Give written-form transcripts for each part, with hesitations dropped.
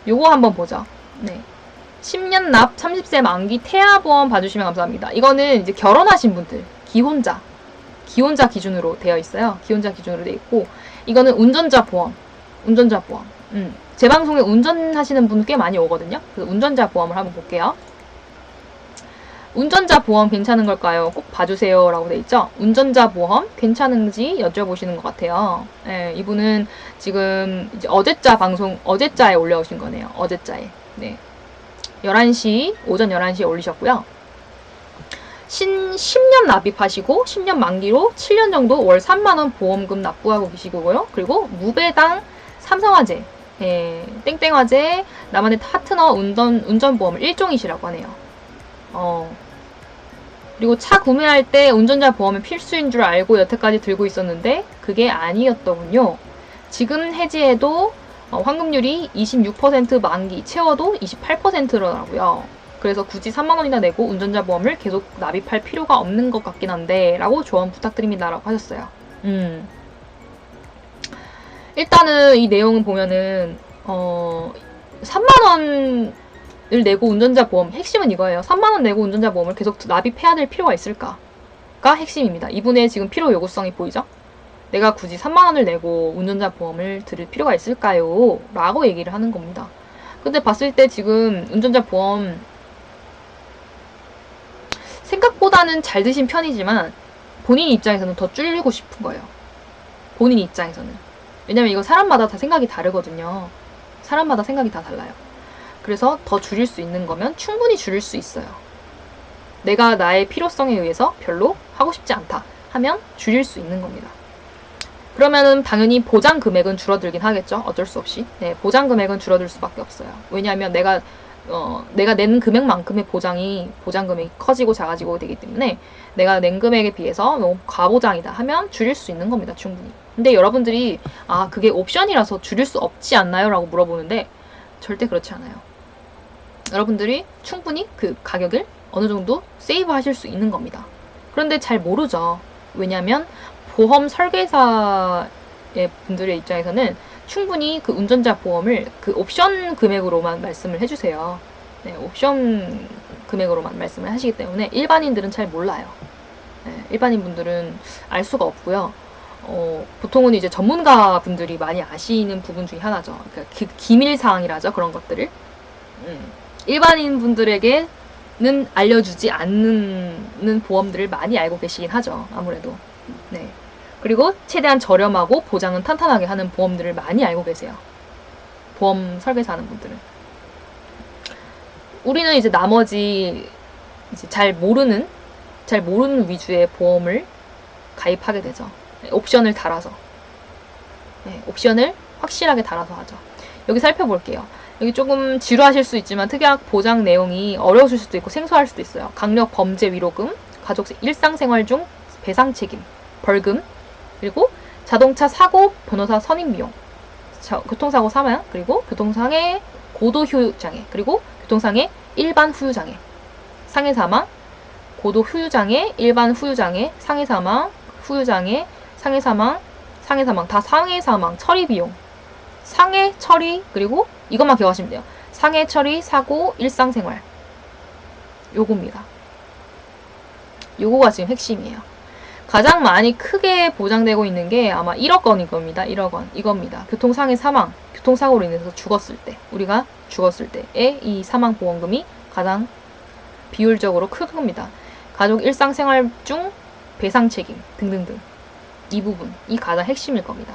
요거 한번 보죠. 네. 10년 납 30세 만기 태아보험 봐주시면 감사합니다. 이거는 이제 결혼하신 분들, 기혼자 기준으로 되어 있어요. 기혼자 기준으로 되어 있고, 이거는 운전자 보험. 제 방송에 운전하시는 분 꽤 많이 오거든요. 그래서 운전자 보험을 한번 볼게요. 운전자 보험 괜찮은 걸까요? 꼭 봐주세요 라고 돼 있죠. 운전자 보험 괜찮은지 여쭤보시는 것 같아요. 네, 이분은 지금 이제 어제자에 올려오신 거네요. 어제자에. 네. 11시, 오전 11시에 올리셨고요. 10년 납입하시고 10년 만기로 7년 정도 월 3만원 보험금 납부하고 계시고요. 그리고 무배당 삼성화재, 땡땡화재, 나만의 파트너 운전보험을 1종이시라고 하네요. 그리고 차 구매할 때 운전자 보험이 필수인 줄 알고 여태까지 들고 있었는데 그게 아니었더군요. 지금 해지해도 환급률이 26% 만기 채워도 28%라고요. 그래서 굳이 3만원이나 내고 운전자 보험을 계속 납입할 필요가 없는 것 같긴 한데 라고 조언 부탁드립니다 라고 하셨어요. 일단은 이 내용을 보면은 3만원을 내고 운전자 보험, 핵심은 이거예요. 3만원 내고 운전자 보험을 계속 납입해야 될 필요가 있을까가 핵심입니다. 이분의 지금 필요 요구성이 보이죠? 내가 굳이 3만원을 내고 운전자 보험을 들을 필요가 있을까요? 라고 얘기를 하는 겁니다. 근데 봤을 때 지금 운전자 보험 생각보다는 잘 드신 편이지만 본인 입장에서는 더 줄이고 싶은 거예요. 본인 입장에서는. 왜냐면 이거 사람마다 다 생각이 다르거든요. 사람마다 생각이 다 달라요. 그래서 더 줄일 수 있는 거면 충분히 줄일 수 있어요. 내가 나의 필요성에 의해서 별로 하고 싶지 않다 하면 줄일 수 있는 겁니다. 그러면은 당연히 보장 금액은 줄어들긴 하겠죠. 어쩔 수 없이. 네, 보장 금액은 줄어들 수밖에 없어요. 왜냐하면 내가 낸 금액만큼의 보장 금액이 커지고 작아지고 되기 때문에 내가 낸 금액에 비해서 너무 과보장이다 하면 줄일 수 있는 겁니다. 충분히. 근데 여러분들이 그게 옵션이라서 줄일 수 없지 않나요? 라고 물어보는데 절대 그렇지 않아요. 여러분들이 충분히 그 가격을 어느 정도 세이브 하실 수 있는 겁니다. 그런데 잘 모르죠. 왜냐면 보험 설계사의 분들의 입장에서는 충분히 그 운전자 보험을 그 옵션 금액으로만 말씀을 해주세요. 네, 옵션 금액으로만 말씀을 하시기 때문에 일반인들은 잘 몰라요. 네, 일반인 분들은 알 수가 없고요. 보통은 이제 전문가 분들이 많이 아시는 부분 중에 하나죠. 그러니까 기밀사항이라죠. 그런 것들을. 일반인 분들에게는 알려주지 않는 보험들을 많이 알고 계시긴 하죠. 아무래도. 네. 그리고 최대한 저렴하고 보장은 탄탄하게 하는 보험들을 많이 알고 계세요. 보험 설계사 하는 분들은. 우리는 이제 나머지 이제 잘 모르는 위주의 보험을 가입하게 되죠. 옵션을 달아서. 네, 옵션을 확실하게 달아서 하죠. 여기 살펴볼게요. 여기 조금 지루하실 수 있지만 특약 보장 내용이 어려우실 수도 있고 생소할 수도 있어요. 강력 범죄 위로금, 가족 일상생활 중 배상 책임, 벌금, 그리고 자동차 사고 변호사 선임 비용, 교통사고 사망, 그리고 교통상해 고도 후유장애, 그리고 교통상해 일반 후유장애, 상해 사망, 고도 후유장애, 일반 후유장애, 상해 사망, 후유장애, 상해 사망, 다 상해 사망, 처리 비용, 상해 처리, 그리고 이것만 기억하시면 돼요. 상해 처리, 사고, 일상생활. 요겁니다. 요거가 지금 핵심이에요. 가장 많이 크게 보장되고 있는 게 아마 1억 원일 겁니다. 1억 원. 이겁니다. 교통상해 사망, 교통사고로 인해서 죽었을 때, 우리가 죽었을 때의 이 사망보험금이 가장 비율적으로 큰 겁니다. 가족 일상생활 중 배상 책임 등등등. 이 부분이 가장 핵심일 겁니다.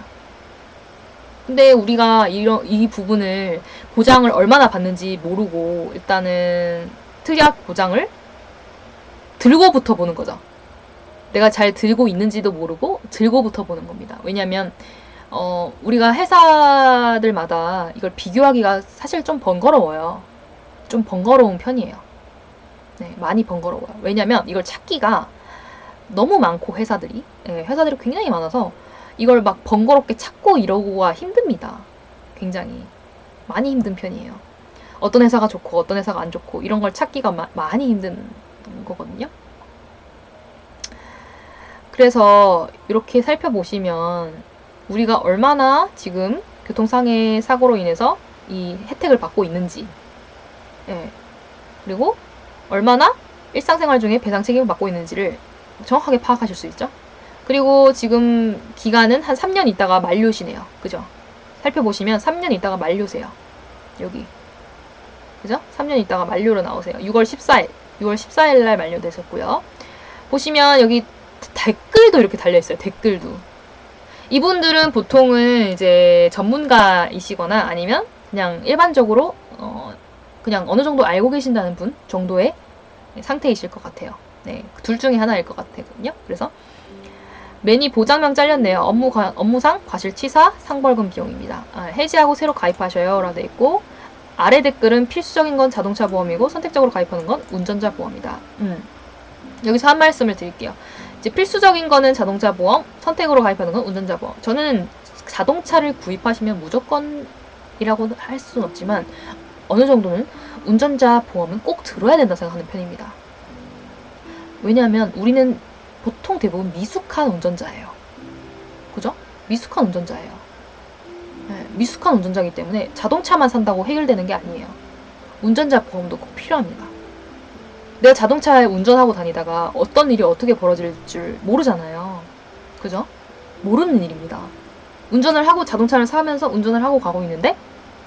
근데 우리가 이 부분을 보장을 얼마나 받는지 모르고 일단은 특약 보장을 들고부터 보는 거죠. 내가 잘 들고 있는지도 모르고 들고부터 보는 겁니다. 왜냐면 우리가 회사들마다 이걸 비교하기가 사실 좀 번거로워요. 좀 번거로운 편이에요. 네, 많이 번거로워요. 왜냐면 이걸 찾기가 너무 많고 회사들이 굉장히 많아서 이걸 막 번거롭게 찾고 이러고가 힘듭니다. 굉장히 많이 힘든 편이에요. 어떤 회사가 좋고 어떤 회사가 안 좋고 이런 걸 찾기가 많이 힘든 거거든요. 그래서 이렇게 살펴보시면 우리가 얼마나 지금 교통상해 사고로 인해서 이 혜택을 받고 있는지, 예. 그리고 얼마나 일상생활 중에 배상 책임을 받고 있는지를 정확하게 파악하실 수 있죠. 그리고 지금 기간은 한 3년 있다가 만료시네요. 그죠? 살펴보시면 3년 있다가 만료세요. 여기. 그죠? 3년 있다가 만료로 나오세요. 6월 14일. 6월 14일 날 만료되셨고요. 보시면 여기 댓글도 이렇게 달려있어요. 댓글도. 이분들은 보통은 이제 전문가이시거나 아니면 그냥 일반적으로 그냥 어느 정도 알고 계신다는 분 정도의 상태이실 것 같아요. 네, 둘 중에 하나일 것 같거든요. 그래서 매니 보장명 잘렸네요. 업무상 과실치사 상벌금 비용입니다. 해지하고 새로 가입하셔요 라고 돼 있고, 아래 댓글은 필수적인 건 자동차 보험이고 선택적으로 가입하는 건 운전자 보험이다. 여기서 한 말씀을 드릴게요. 이제 필수적인 거는 자동차 보험, 선택으로 가입하는 건 운전자 보험. 저는 자동차를 구입하시면 무조건이라고 할 수는 없지만 어느 정도는 운전자 보험은 꼭 들어야 된다 생각하는 편입니다. 왜냐하면 우리는 보통 대부분 미숙한 운전자예요. 그죠? 미숙한 운전자예요. 네, 미숙한 운전자이기 때문에 자동차만 산다고 해결되는 게 아니에요. 운전자 보험도 꼭 필요합니다. 내가 자동차에 운전하고 다니다가 어떤 일이 어떻게 벌어질 줄 모르잖아요. 그죠? 모르는 일입니다. 운전을 하고 자동차를 사면서 운전을 하고 가고 있는데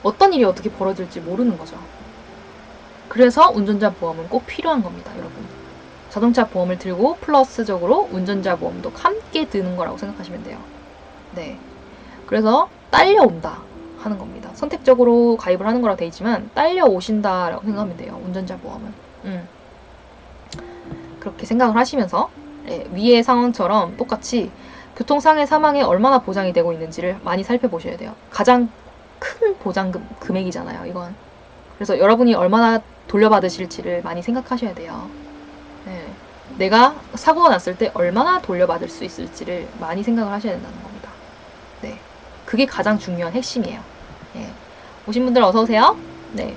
어떤 일이 어떻게 벌어질지 모르는 거죠. 그래서 운전자 보험은 꼭 필요한 겁니다, 여러분. 자동차 보험을 들고 플러스적으로 운전자 보험도 함께 드는 거라고 생각하시면 돼요. 네. 그래서 딸려온다 하는 겁니다. 선택적으로 가입을 하는 거라고 돼 있지만 딸려오신다라고 생각하면 돼요, 운전자 보험은. 그렇게 생각을 하시면서 위의 상황처럼 똑같이 교통상해 사망에 얼마나 보장이 되고 있는지를 많이 살펴보셔야 돼요. 가장 큰 보장금 금액이잖아요, 이건. 그래서 여러분이 얼마나 돌려받으실지를 많이 생각하셔야 돼요. 네. 내가 사고가 났을 때 얼마나 돌려받을 수 있을지를 많이 생각을 하셔야 된다는 겁니다. 네. 그게 가장 중요한 핵심이에요. 네. 오신 분들 어서오세요. 네.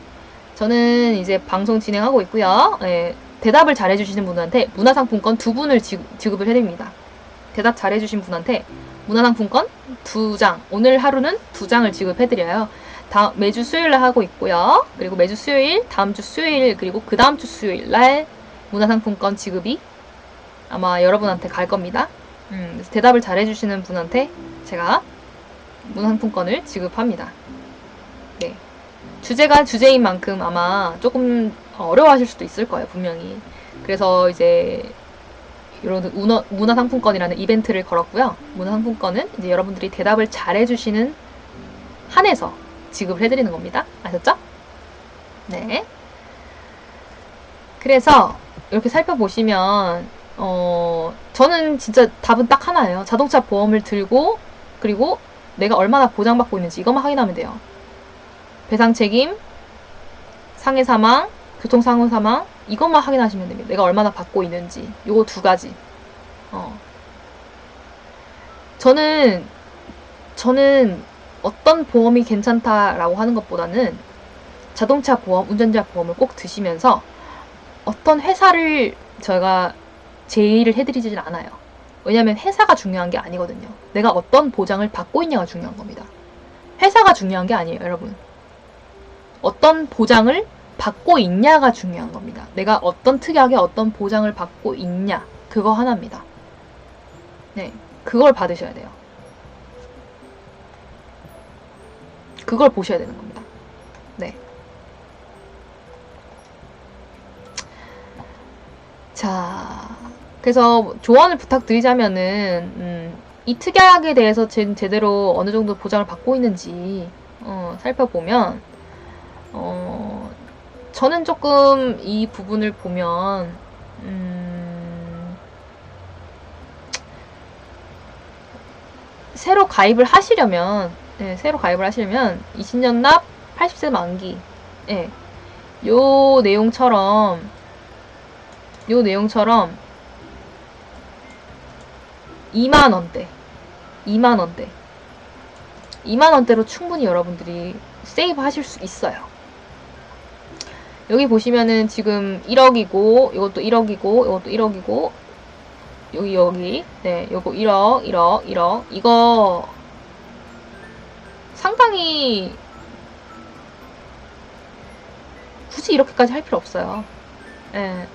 저는 이제 방송 진행하고 있고요. 네. 대답을 잘해주시는 분한테 문화상품권 2분을 지급을 해드립니다. 대답 잘해주신 분한테 문화상품권 2장, 오늘 하루는 2장을 지급해드려요. 매주 수요일날 하고 있고요. 그리고 매주 수요일, 다음주 수요일, 그리고 그 다음주 수요일날 문화상품권 지급이 아마 여러분한테 갈 겁니다. 그래서 대답을 잘해주시는 분한테 제가 문화상품권을 지급합니다. 네. 주제가 주제인 만큼 아마 조금 어려워하실 수도 있을 거예요, 분명히. 그래서 이제 이런 문화상품권이라는 이벤트를 걸었고요. 문화상품권은 이제 여러분들이 대답을 잘해주시는 한해서 지급을 해드리는 겁니다. 아셨죠? 네. 그래서 이렇게 살펴보시면 저는 진짜 답은 딱 하나예요. 자동차 보험을 들고 그리고 내가 얼마나 보장받고 있는지 이것만 확인하면 돼요. 배상 책임, 상해 사망, 교통사고 사망 이것만 확인하시면 됩니다. 내가 얼마나 받고 있는지 요거 2가지. 저는 어떤 보험이 괜찮다라고 하는 것보다는 자동차 보험, 운전자 보험을 꼭 드시면서 어떤 회사를 저희가 제의를 해드리질 않아요. 왜냐면 회사가 중요한 게 아니거든요. 내가 어떤 보장을 받고 있냐가 중요한 겁니다. 회사가 중요한 게 아니에요, 여러분. 어떤 보장을 받고 있냐가 중요한 겁니다. 내가 어떤 특약에 어떤 보장을 받고 있냐, 그거 하나입니다. 네, 그걸 받으셔야 돼요. 그걸 보셔야 되는 겁니다. 네. 자, 그래서 조언을 부탁드리자면은 이 특약에 대해서 제대로 어느 정도 보장을 받고 있는지 살펴보면 저는 조금 이 부분을 보면 새로 가입을 하시려면 20년 납 80세 만기 요 내용처럼 2만원대로 충분히 여러분들이 세이브 하실 수 있어요. 여기 보시면은 지금 1억이고 이것도 1억이고 이것도 1억이고 여기 네, 요거 1억 이거 상당히 굳이 이렇게까지 할 필요 없어요. 예.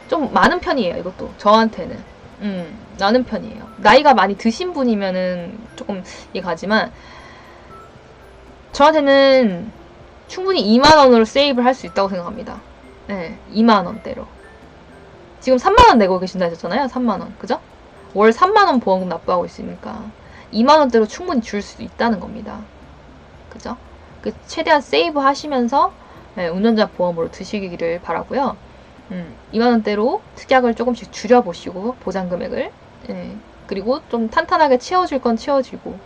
좀 많은 편이에요, 이것도. 저한테는. 많은 편이에요. 나이가 많이 드신 분이면은 조금 이해가지만, 저한테는 충분히 2만원으로 세이브를 할 수 있다고 생각합니다. 네, 2만원대로. 지금 3만원 내고 계신다 했잖아요, 3만원. 그죠? 월 3만원 보험금 납부하고 있으니까 2만원대로 충분히 줄 수 있다는 겁니다. 그죠? 최대한 세이브 하시면서 네, 운전자 보험으로 드시기를 바라고요. 2만원대로 특약을 조금씩 줄여보시고, 보장 금액을. 네, 그리고 좀 탄탄하게 채워줄 건 채워지고,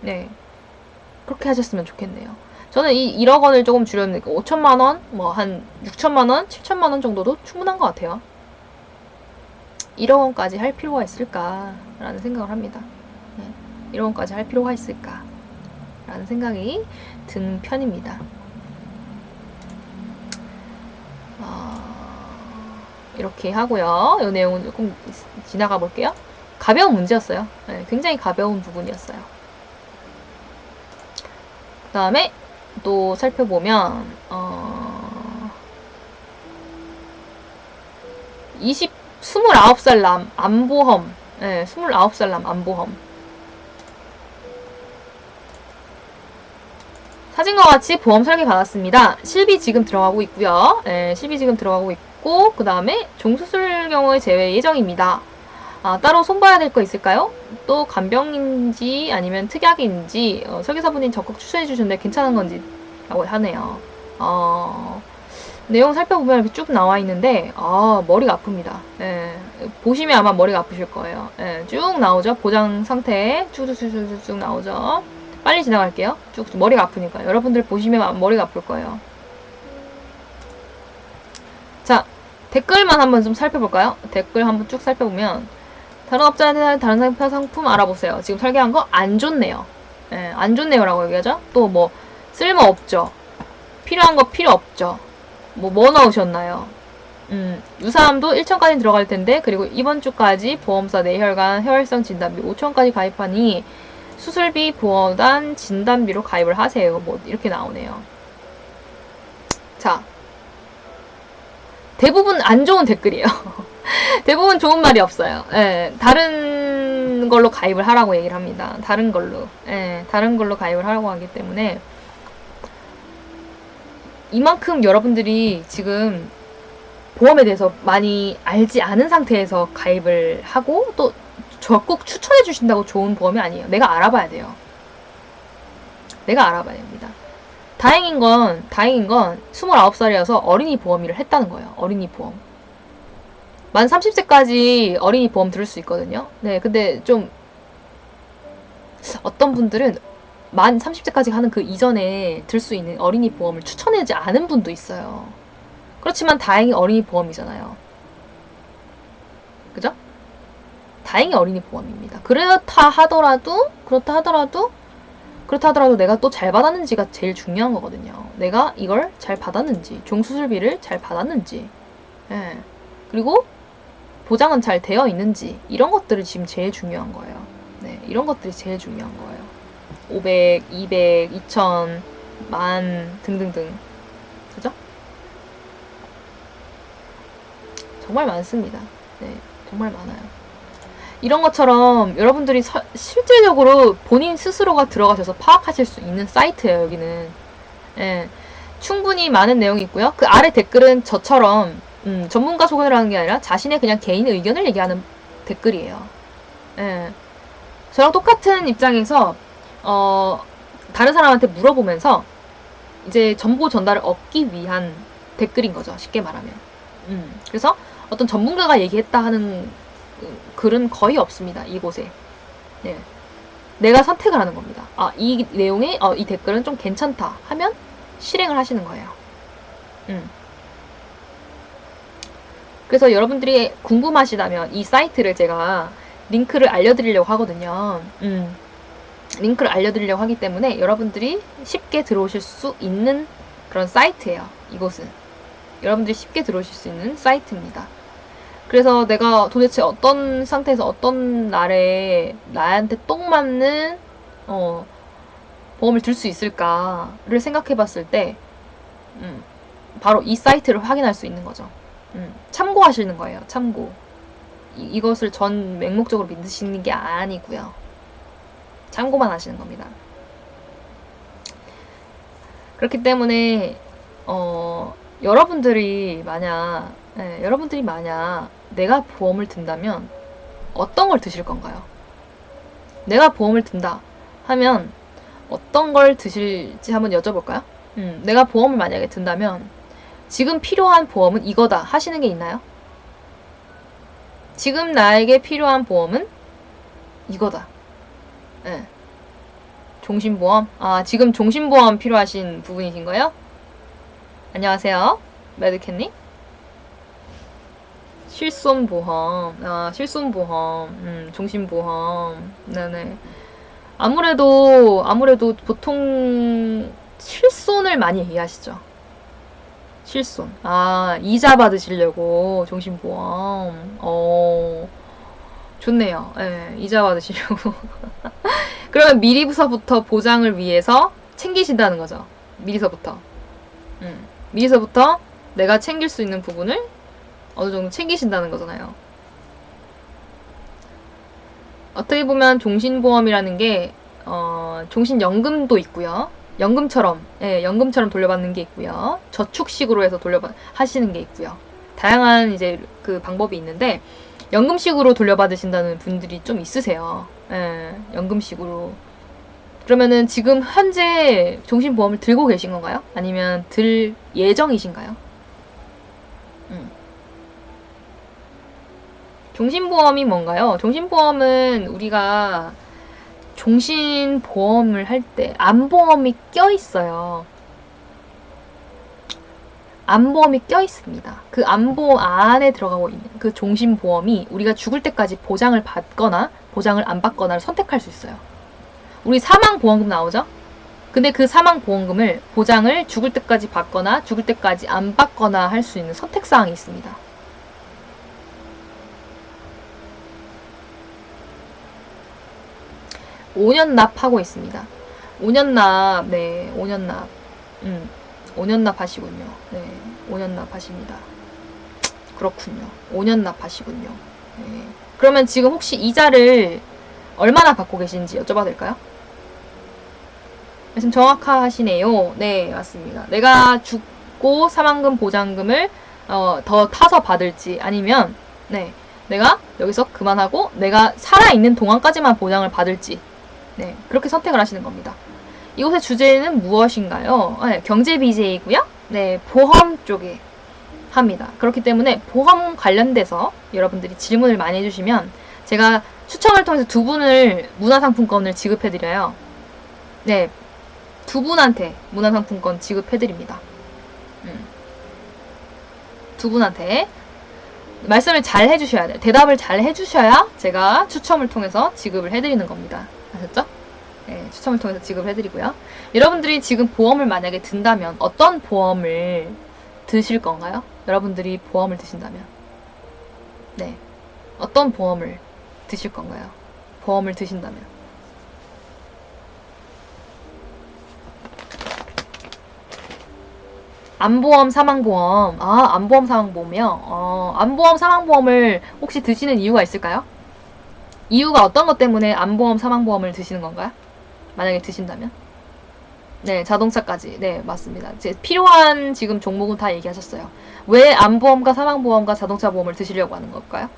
네, 그렇게 하셨으면 좋겠네요. 저는 이 1억 원을 조금 줄였는데 5천만 원, 뭐 한 6천만 원, 7천만 원 정도도 충분한 것 같아요. 1억 원까지 할 필요가 있을까라는 생각을 합니다. 네, 1억 원까지 할 필요가 있을까라는 생각이 든 편입니다. 이렇게 하고요. 이 내용은 조금 지나가 볼게요. 가벼운 문제였어요. 네, 굉장히 가벼운 부분이었어요. 그 다음에 또 살펴보면 29살 남 암보험. 네, 29살 남 암보험. 사진과 같이 보험 설계 받았습니다. 실비 지금 들어가고 있고요. 네, 실비 지금 들어가고 있고, 그 다음에 종수술 경우의 제외 예정입니다. 따로 손봐야 될 거 있을까요? 또 간병인지 아니면 특약인지 설계사분이 적극 추천해 주셨는데 괜찮은 건지 라고 하네요. 내용 살펴보면 이렇게 쭉 나와 있는데 머리가 아픕니다. 예, 보시면 아마 머리가 아프실 거예요. 예, 쭉 나오죠. 보장 상태 쭉쭉쭉쭉 나오죠. 빨리 지나갈게요. 쭉 머리가 아프니까 여러분들 보시면 머리가 아플 거예요. 자, 댓글만 한번 좀 살펴볼까요? 댓글 한번 쭉 살펴보면, 다른 업자한테 다른 상품 알아보세요. 지금 설계한 거 안 좋네요. 예, 안 좋네요 라고 얘기하죠. 또 뭐 쓸모없죠. 필요한 거 필요 없죠. 뭐 넣으셨나요? 유사암도 1천까지 들어갈 텐데, 그리고 이번 주까지 보험사 내혈관 혈액성 진단비 5천까지 가입하니 수술비 보험단 진단비로 가입을 하세요. 뭐 이렇게 나오네요. 자, 대부분 안 좋은 댓글이에요. 대부분 좋은 말이 없어요. 예, 다른 걸로 가입을 하라고 얘기를 합니다. 다른 걸로. 예, 다른 걸로 가입을 하라고 하기 때문에, 이만큼 여러분들이 지금 보험에 대해서 많이 알지 않은 상태에서 가입을 하고, 또 적극 추천해 주신다고 좋은 보험이 아니에요. 내가 알아봐야 돼요. 내가 알아봐야 됩니다. 다행인 건 29살이라서 어린이 보험일을 했다는 거예요. 어린이 보험. 만 30세까지 어린이 보험 들을 수 있거든요. 네, 근데 좀 어떤 분들은 만 30세까지 하는 그 이전에 들 수 있는 어린이 보험을 추천하지 않은 분도 있어요. 그렇지만 다행히 어린이 보험이잖아요. 그죠? 다행히 어린이 보험입니다. 그렇다 하더라도 내가 또 잘 받았는지가 제일 중요한 거거든요. 내가 이걸 잘 받았는지, 종수술비를 잘 받았는지, 예. 그리고 보장은 잘 되어 있는지, 이런 것들이 지금 제일 중요한 거예요. 네, 이런 것들이 제일 중요한 거예요. 500, 200, 2000, 10,000 등등등. 그죠? 정말 많습니다. 네, 정말 많아요. 이런 것처럼 여러분들이 실질적으로 본인 스스로가 들어가셔서 파악하실 수 있는 사이트예요, 여기는. 예, 충분히 많은 내용이 있고요. 그 아래 댓글은 저처럼 전문가 소개를 하는 게 아니라 자신의 그냥 개인 의견을 얘기하는 댓글이에요. 예, 저랑 똑같은 입장에서 다른 사람한테 물어보면서 이제 정보 전달을 얻기 위한 댓글인 거죠, 쉽게 말하면. 그래서 어떤 전문가가 얘기했다 하는 글은 거의 없습니다, 이곳에. 네. 내가 선택을 하는 겁니다. 이 내용에 이 댓글은 좀 괜찮다 하면 실행을 하시는 거예요. 그래서 여러분들이 궁금하시다면 이 사이트를 제가 링크를 알려드리려고 하거든요. 링크를 알려드리려고 하기 때문에 여러분들이 쉽게 들어오실 수 있는 그런 사이트예요, 이곳은. 여러분들이 쉽게 들어오실 수 있는 사이트입니다. 그래서 내가 도대체 어떤 상태에서 어떤 날에 나한테 딱 맞는 보험을 들 수 있을까를 생각해 봤을 때 바로 이 사이트를 확인할 수 있는 거죠. 참고하시는 거예요. 참고. 이것을 전 맹목적으로 믿으시는 게 아니고요. 참고만 하시는 겁니다. 그렇기 때문에 여러분들이 만약 내가 보험을 든다면 어떤 걸 드실 건가요? 내가 보험을 든다 하면 어떤 걸 드실지 한번 여쭤볼까요? 내가 보험을 만약에 든다면 지금 필요한 보험은 이거다 하시는 게 있나요? 지금 나에게 필요한 보험은 이거다. 네. 종신보험? 아, 지금 종신보험 필요하신 부분이신 거예요? 안녕하세요. 매드캣님. 실손보험. 아, 실손보험. 종신보험. 네네. 아무래도 보통 실손을 많이 얘기하시죠. 실손. 아, 이자 받으시려고 종신보험. 좋네요. 예, 이자 받으시려고. 그러면 미리부터 보장을 위해서 챙기신다는 거죠. 미리서부터. 미리서부터 내가 챙길 수 있는 부분을 어느 정도 챙기신다는 거잖아요. 어떻게 보면 종신보험이라는 게 종신연금도 있고요. 연금처럼 돌려받는 게 있고요. 저축식으로 해서 하시는 게 있고요. 다양한 이제 그 방법이 있는데 연금식으로 돌려받으신다는 분들이 좀 있으세요. 예, 연금식으로. 그러면은 지금 현재 종신보험을 들고 계신 건가요? 아니면 들 예정이신가요? 종신보험이 뭔가요? 종신보험은 우리가 종신보험을 할 때 암보험이 껴있어요. 암보험이 껴있습니다. 그 암보험 안에 들어가고 있는 그 종신보험이 우리가 죽을 때까지 보장을 받거나 보장을 안 받거나를 선택할 수 있어요. 우리 사망보험금 나오죠? 근데 그 사망보험금을 보장을 죽을 때까지 받거나 죽을 때까지 안 받거나 할 수 있는 선택사항이 있습니다. 5년 납하고 있습니다. 5년 납, 네, 5년 납. 5년 납하시군요. 네, 5년 납하십니다. 그렇군요. 5년 납하시군요. 네. 그러면 지금 혹시 이자를 얼마나 받고 계신지 여쭤봐도 될까요? 말씀 정확하시네요. 네, 맞습니다. 내가 죽고 사망금 보장금을 더 타서 받을지 아니면 네, 내가 여기서 그만하고 내가 살아있는 동안까지만 보장을 받을지 네, 그렇게 선택을 하시는 겁니다. 이곳의 주제는 무엇인가요? 네, 경제 BJ이고요. 네, 보험 쪽에 합니다. 그렇기 때문에 보험 관련돼서 여러분들이 질문을 많이 해주시면 제가 추첨을 통해서 2분을 문화상품권을 지급해드려요. 네, 2분한테 문화상품권 지급해드립니다. 2분한테 말씀을 잘 해주셔야 돼요. 대답을 잘 해주셔야 제가 추첨을 통해서 지급을 해드리는 겁니다. 아셨죠? 네, 추첨을 통해서 지급을 해드리고요. 여러분들이 지금 보험을 만약에 든다면 어떤 보험을 드실 건가요? 여러분들이 보험을 드신다면 네, 어떤 보험을 드실 건가요? 보험을 드신다면 암보험, 사망보험. 아, 암보험, 사망보험이요? 암보험, 사망보험을 혹시 드시는 이유가 있을까요? 이유가 어떤 것 때문에 암보험, 사망보험을 드시는 건가요? 만약에 드신다면? 네, 자동차까지. 네, 맞습니다. 필요한 지금 종목은 다 얘기하셨어요. 왜 암보험과 사망보험과 자동차 보험을 드시려고 하는 걸까요?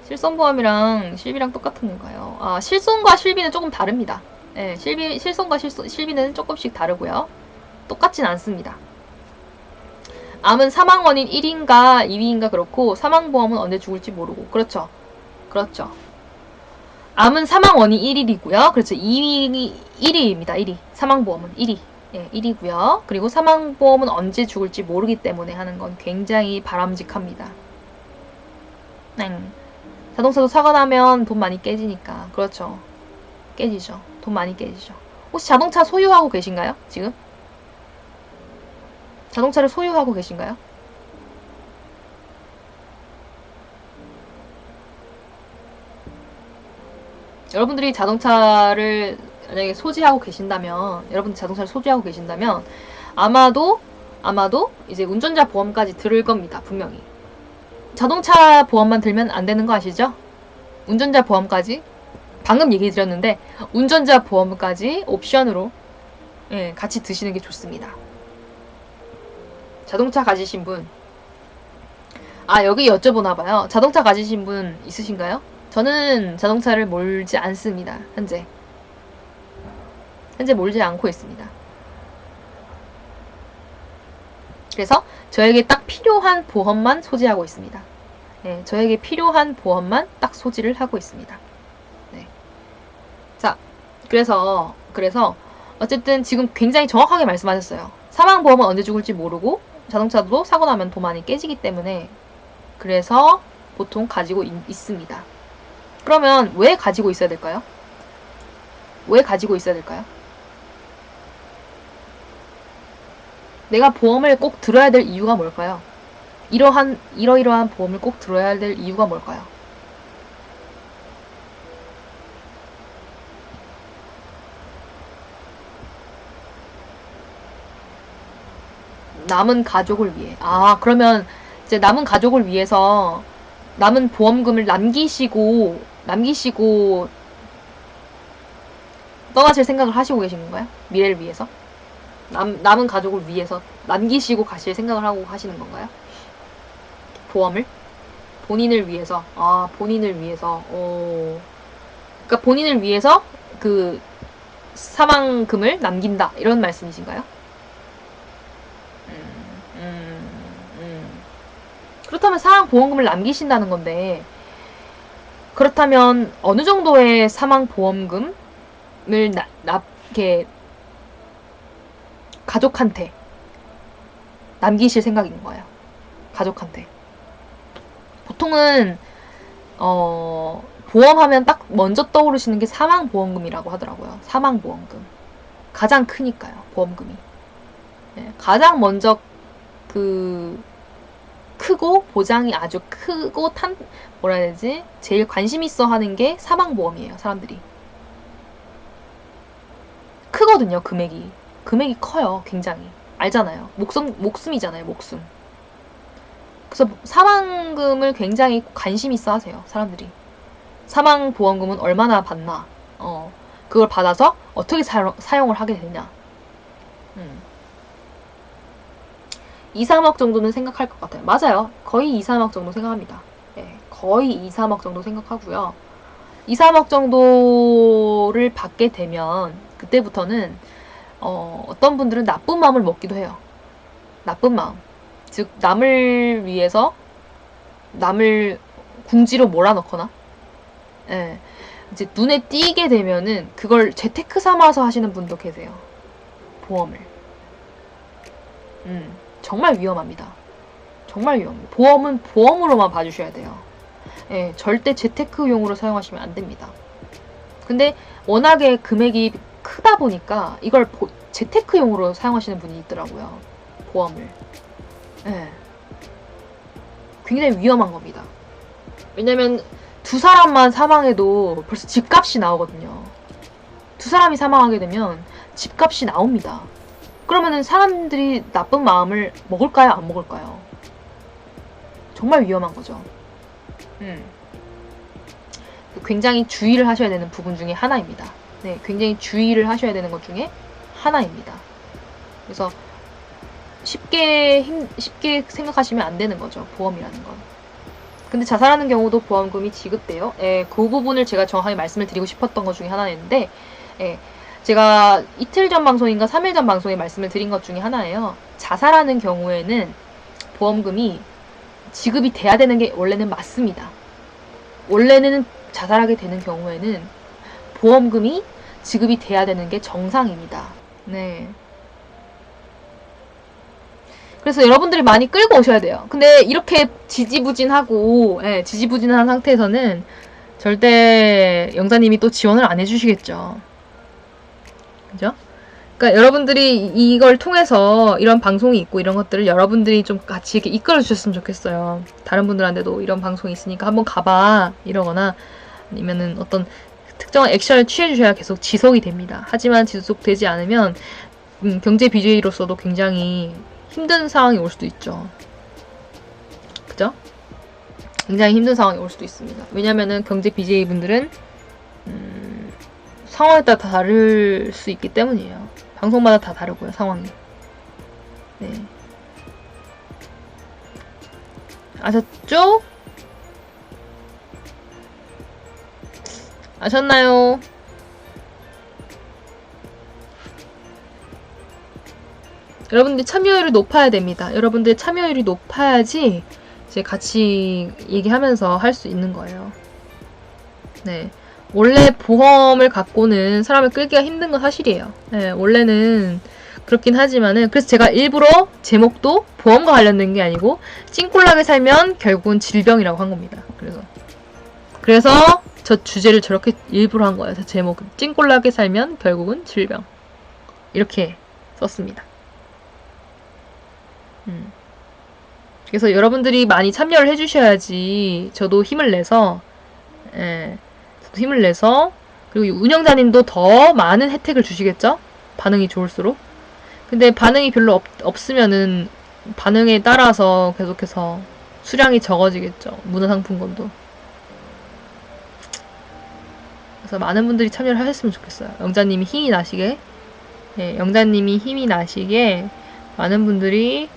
실손보험이랑 실비랑 똑같은 건가요? 아, 실손과 실비는 조금 다릅니다. 네, 실손과 실비는 조금씩 다르고요. 똑같진 않습니다. 암은 사망 원인 1위인가 2위인가 그렇고 사망보험은 언제 죽을지 모르고 그렇죠. 그렇죠. 암은 사망 원인 1위이고요. 그렇죠. 1위입니다. 1위. 사망보험은 1위. 예, 1위고요. 그리고 사망보험은 언제 죽을지 모르기 때문에 하는 건 굉장히 바람직합니다. 자동차도 사고 나면 돈 많이 깨지니까. 그렇죠. 깨지죠. 돈 많이 깨지죠. 혹시 자동차 소유하고 계신가요? 지금? 자동차를 소유하고 계신가요? 여러분들이 자동차를 만약에 소지하고 계신다면, 여러분 자동차를 소지하고 계신다면 아마도 이제 운전자 보험까지 들을 겁니다. 분명히. 자동차 보험만 들면 안 되는 거 아시죠? 운전자 보험까지, 방금 얘기 드렸는데 운전자 보험까지 옵션으로 같이 드시는 게 좋습니다. 자동차 가지신 분, 여기 여쭤보나봐요. 자동차 가지신 분 있으신가요? 저는 자동차를 몰지 않습니다. 현재 몰지 않고 있습니다. 그래서 저에게 딱 필요한 보험만 소지하고 있습니다. 네, 저에게 필요한 보험만 딱 소지를 하고 있습니다. 네. 자, 그래서 어쨌든 지금 굉장히 정확하게 말씀하셨어요. 사망보험은 언제 죽을지 모르고 자동차도 사고 나면 도만이 깨지기 때문에, 그래서 보통 가지고 있습니다. 그러면 왜 가지고 있어야 될까요? 왜 가지고 있어야 될까요? 내가 보험을 꼭 들어야 될 이유가 뭘까요? 이러이러한 보험을 꼭 들어야 될 이유가 뭘까요? 남은 가족을 위해. 그러면 이제 남은 가족을 위해서 남은 보험금을 남기시고 떠나실 생각을 하시고 계신 건가요? 미래를 위해서? 남은 가족을 위해서 남기시고 가실 생각을 하고 하시는 건가요? 보험을? 본인을 위해서. 본인을 위해서. 그러니까 본인을 위해서 그 사망금을 남긴다, 이런 말씀이신가요? 그렇다면 사망보험금을 남기신다는 건데, 그렇다면 어느 정도의 사망보험금을 이렇게 가족한테 남기실 생각인 거예요. 가족한테. 보통은 보험하면 딱 먼저 떠오르시는 게 사망보험금이라고 하더라고요. 사망보험금. 가장 크니까요, 보험금이. 네, 가장 먼저 크고 보장이 아주 크고 뭐라 해야 되지? 제일 관심 있어 하는 게 사망보험이에요, 사람들이. 크거든요, 금액이 커요, 굉장히. 알잖아요. 목숨이잖아요, 목숨. 그래서 사망금을 굉장히 관심 있어 하세요, 사람들이. 사망보험금은 얼마나 받나, 그걸 받아서 어떻게 사용을 하게 되냐. 2, 3억 정도는 생각할 것 같아요. 맞아요. 거의 2, 3억 정도 생각합니다. 네, 거의 2, 3억 정도 생각하고요. 2, 3억 정도를 받게 되면 그때부터는 어떤 분들은 나쁜 마음을 먹기도 해요. 나쁜 마음. 즉 남을 위해서 남을 궁지로 몰아넣거나, 이제 눈에 띄게 되면은 그걸 재테크 삼아서 하시는 분도 계세요. 보험을. 정말 위험합니다. 정말 위험해요. 보험은 보험으로만 봐주셔야 돼요. 절대 재테크용으로 사용하시면 안 됩니다. 근데 워낙에 금액이 크다 보니까 이걸 재테크용으로 사용하시는 분이 있더라고요. 보험을. 굉장히 위험한 겁니다. 왜냐면 두 사람만 사망해도 벌써 집값이 나오거든요. 두 사람이 사망하게 되면 집값이 나옵니다. 그러면은 사람들이 나쁜 마음을 먹을까요? 안 먹을까요? 정말 위험한 거죠. 굉장히 주의를 하셔야 되는 부분 중에 하나입니다. 네, 굉장히 주의를 하셔야 되는 것 중에 하나입니다. 그래서 쉽게 생각하시면 안 되는 거죠, 보험이라는 건. 근데 자살하는 경우도 보험금이 지급돼요. 그 부분을 제가 정확하게 말씀을 드리고 싶었던 것 중에 하나였는데, 제가 이틀 전 방송인가 3일 전 방송에 말씀을 드린 것 중에 하나예요. 자살하는 경우에는 보험금이 지급이 돼야 되는 게 원래는 맞습니다. 원래는 자살하게 되는 경우에는 보험금이 지급이 돼야 되는 게 정상입니다. 네. 그래서 여러분들이 많이 끌고 오셔야 돼요. 근데 이렇게 지지부진한 상태에서는 절대 영자님이 또 지원을 안 해주시겠죠. 그죠? 그러니까 여러분들이 이걸 통해서 이런 방송이 있고 이런 것들을 여러분들이 좀 같이 이렇게 이끌어 주셨으면 좋겠어요. 다른 분들한테도 이런 방송이 있으니까 한번 가봐, 이러거나, 아니면은 어떤 특정한 액션을 취해주셔야 계속 지속이 됩니다. 하지만 지속되지 않으면 경제 BJ로서도 굉장히 힘든 상황이 올 수도 있죠. 그죠? 굉장히 힘든 상황이 올 수도 있습니다. 왜냐면은 경제 BJ분들은 상황에 따라 다 다를 수 있기 때문이에요. 방송마다 다 다르고요, 상황이. 네. 아셨죠? 아셨나요? 여러분들 참여율이 높아야 됩니다. 여러분들 참여율이 높아야지 이제 같이 얘기하면서 할 수 있는 거예요. 네. 원래 보험을 갖고는 사람을 끌기가 힘든 건 사실이에요. 네, 원래는 그렇긴 하지만은, 그래서 제가 일부러 제목도 보험과 관련된 게 아니고 찡꼴나게 살면 결국은 질병이라고 한 겁니다. 그래서 저 주제를 저렇게 일부러 한 거예요. 제목은 찡꼴나게 살면 결국은 질병, 이렇게 썼습니다. 그래서 여러분들이 많이 참여를 해주셔야지 저도 힘을 내서, 그리고 운영자님도 더 많은 혜택을 주시겠죠? 반응이 좋을수록. 근데 반응이 별로 없으면은 반응에 따라서 계속해서 수량이 적어지겠죠. 문화상품권도. 그래서 많은 분들이 참여를 하셨으면 좋겠어요. 영자님이 힘이 나시게. 예, 영자님이 힘이 나시게 많은 분들이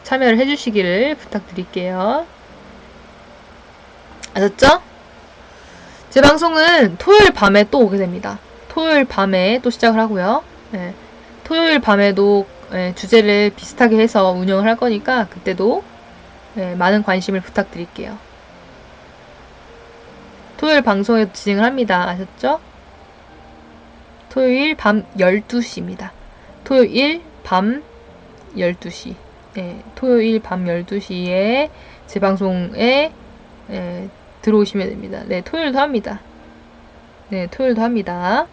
참여를 해주시기를 부탁드릴게요. 아셨죠? 제 방송은 토요일 밤에 또 오게 됩니다. 토요일 밤에 또 시작을 하고요. 예, 토요일 밤에도 주제를 비슷하게 해서 운영을 할 거니까 그때도 많은 관심을 부탁드릴게요. 토요일 방송에도 진행을 합니다. 아셨죠? 토요일 밤 12시입니다. 토요일 밤 12시. 토요일 밤 12시에 제 방송에 들어오시면 됩니다. 네, 토요일도 합니다. 네, 토요일도 합니다.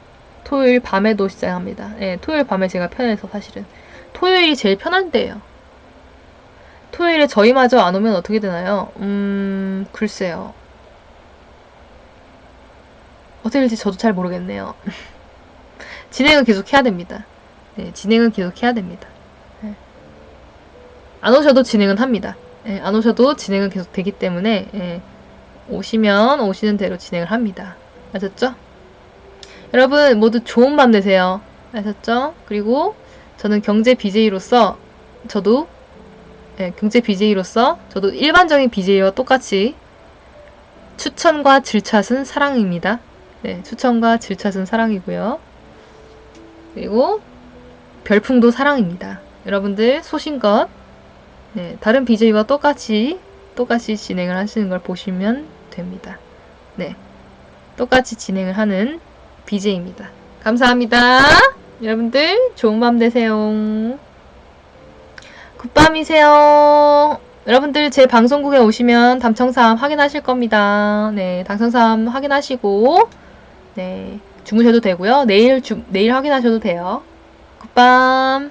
토요일 밤에도 시작합니다. 네, 토요일 밤에 제가 편해서 사실은. 토요일이 제일 편한 때예요. 토요일에 저희마저 안 오면 어떻게 되나요? 글쎄요. 어떻게 될지 저도 잘 모르겠네요. 진행은 계속 해야 됩니다. 네, 진행은 계속 해야 됩니다. 네. 안 오셔도 진행은 합니다. 네, 안 오셔도 진행은 계속 되기 때문에 오시면 오시는 대로 진행을 합니다. 아셨죠? 여러분 모두 좋은 밤 되세요. 아셨죠? 그리고 저는 경제 BJ로서 저도 일반적인 BJ와 똑같이 추천과 질차은 사랑입니다. 네, 추천과 질차은 사랑이고요. 그리고 별풍도 사랑입니다. 여러분들 소신껏 다른 BJ와 똑같이 진행을 하시는 걸 보시면 됩니다. 네, 똑같이 진행을 하는 BJ입니다. 감사합니다. 여러분들 좋은 밤 되세요. 굿밤이세요. 여러분들 제 방송국에 오시면 당첨사항 확인하실 겁니다. 네, 당첨사항 확인하시고 네, 주무셔도 되고요. 내일 확인하셔도 돼요. 굿밤.